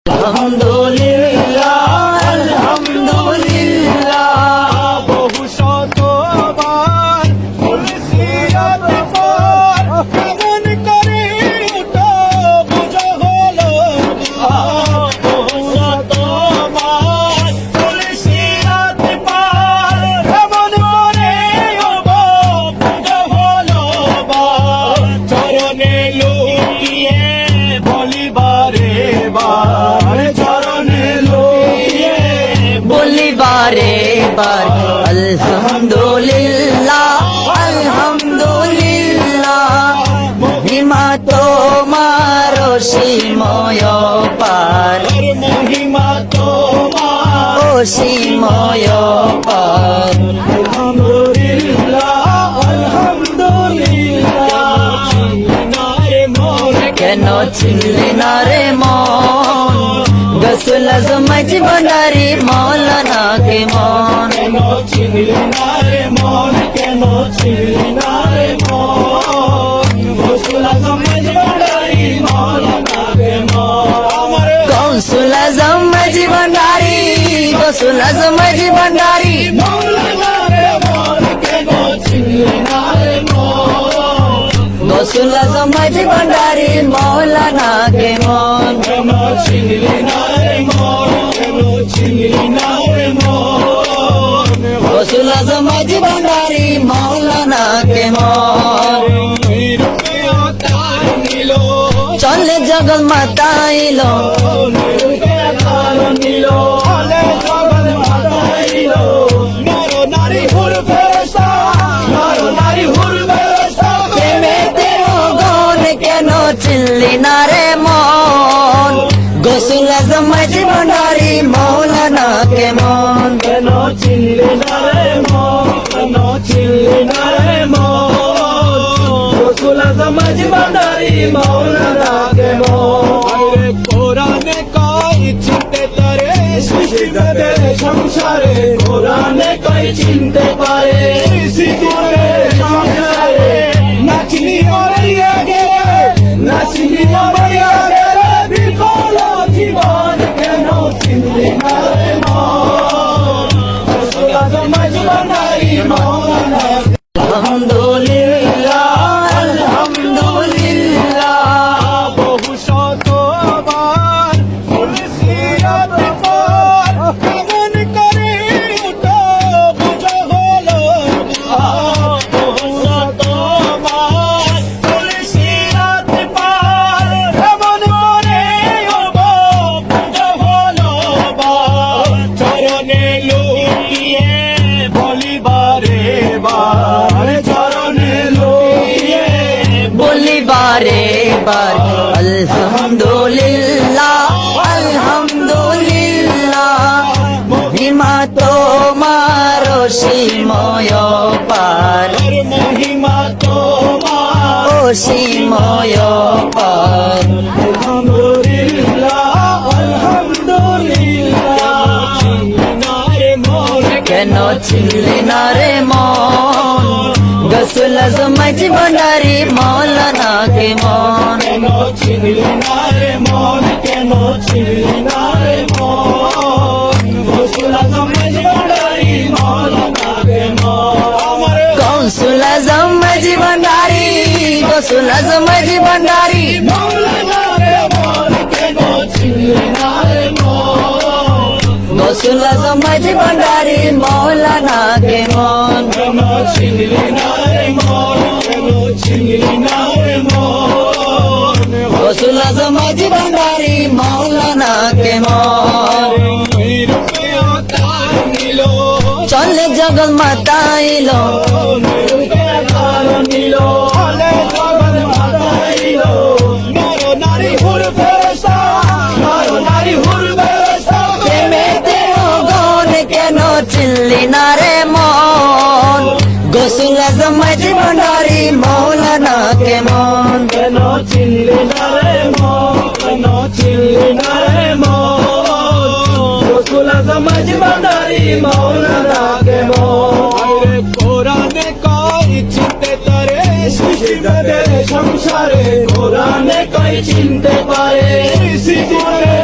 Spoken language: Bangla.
আলহামদুলিল্লাহ আলহামদুলিল্লাহ বহু শতবার ফুলসিরাত পার কেমন করে উঠো বুঝো হলো বহু শতবার ফুলসিরাত পার কেমন করে উঠো বুঝো হলো চরণে লুটিয়ে বলিবারে বার চরণে লুটিয়ে বলিবারে বার আলহামদুলিল্লাহ আলহামদুলিল্লাহ মহিমা তোমার অসীময় পার মহিমা তোমার অসীময় পার আলহামদুলিল্লাহ আলহামদুলিল্লাহ নারে মোর কেন চিনলি না রে মন গসল আজমাইজ ভান্ডারি মৌলানা কে মন কেন চিনলি না রে মন কেন চিনলি না রে মন গোসল আজমাইজ ভান্ডারি মৌলানা কে মন আমার গসল আজমাইজ ভান্ডারি গসল আজমাইজ ভান্ডারি মৌলানা রে মন কেন চিনলি না রে মন গসল আজমাইজ ভান্ডারি মৌলানা কে মন কেন চিনলি না রে মন কেন চিনলি না রে মন গসল আজমাইজ ভান্ডারি মৌলানা কে মন চলে জগৎ মাতাইল প্রেমেতে মগন কেন চিনলি না রে মন গসল আজমাইজ ভান্ডারি মৌলানা কে মন কেন চিনলি না রে মন কেন চিনলি না রে মন রসুল আজমাইজ ভান্ডারি মৌলানা কে মন কোরআনে কই চিনতে তারে সৃষ্টি করে সংসারে কোরআনে কই চিনতে পারে সৃষ্টি করে সংসারে নাচনি মরিয়া গেলে নাচনি মরিয়া গেলে বিফল জীবন কেন চিনলি না রে মন রসুল আজমাইজ ভান্ডারি মৌলানা আলহামদুলিল্লাহ আলহামদুলিল্লাহ বহু শতবার ফুলসিরাত পার কেমন করে উঠো বুঝো হলো বহু শতবার ফুলসিরাত পার কেমন করে উঠো বুঝো হলো চরণে লুটিয়ে বলিবারে বার চরণে লুটিয়ে বলিবারে বার আলহামদুলিল্লাহ আলহামদুলিল্লাহ মহিমা তোমার অসীময় পার মহিমা তোমার অসীময় পার আলহামদুলিল্লাহ আলহামদুলিল্লাহ নারে মোর কেন চিনলি না রে মন গসল আজমাইজ ভান্ডারি মৌলানা কে মন কেন চিনলি না রে মন কেন চিনলি না রে মন রসুল আজমাইজ ভান্ডারি মৌলানা কে মন আমার গসল আজমাইজ ভান্ডারি গসল আজমাইজ ভান্ডারি মৌলানা রে মন কেন চিনলি না রে মন গসল আজমাইজ ভান্ডারি মৌলানা কে মন কেন চিনলি না রে মন কেন চিনলি না রে মন গসল আজমাইজ ভান্ডারি মৌলানা কে মন চলে জগৎ মাতাইল প্রেমেতে মগন কেন চিনলি না রে মন গসল আজমাইজ ভান্ডারি মৌলানা কে মন কেন চিনলি না রে মন কেন চিনলি না রে মন রসুল আজমাইজ ভান্ডারি মৌলানা কে মন কোরআনে কই চিনতে তারে সৃষ্টি করে সংসারে কোরআনে কই চিনতে পারে সৃষ্টি করে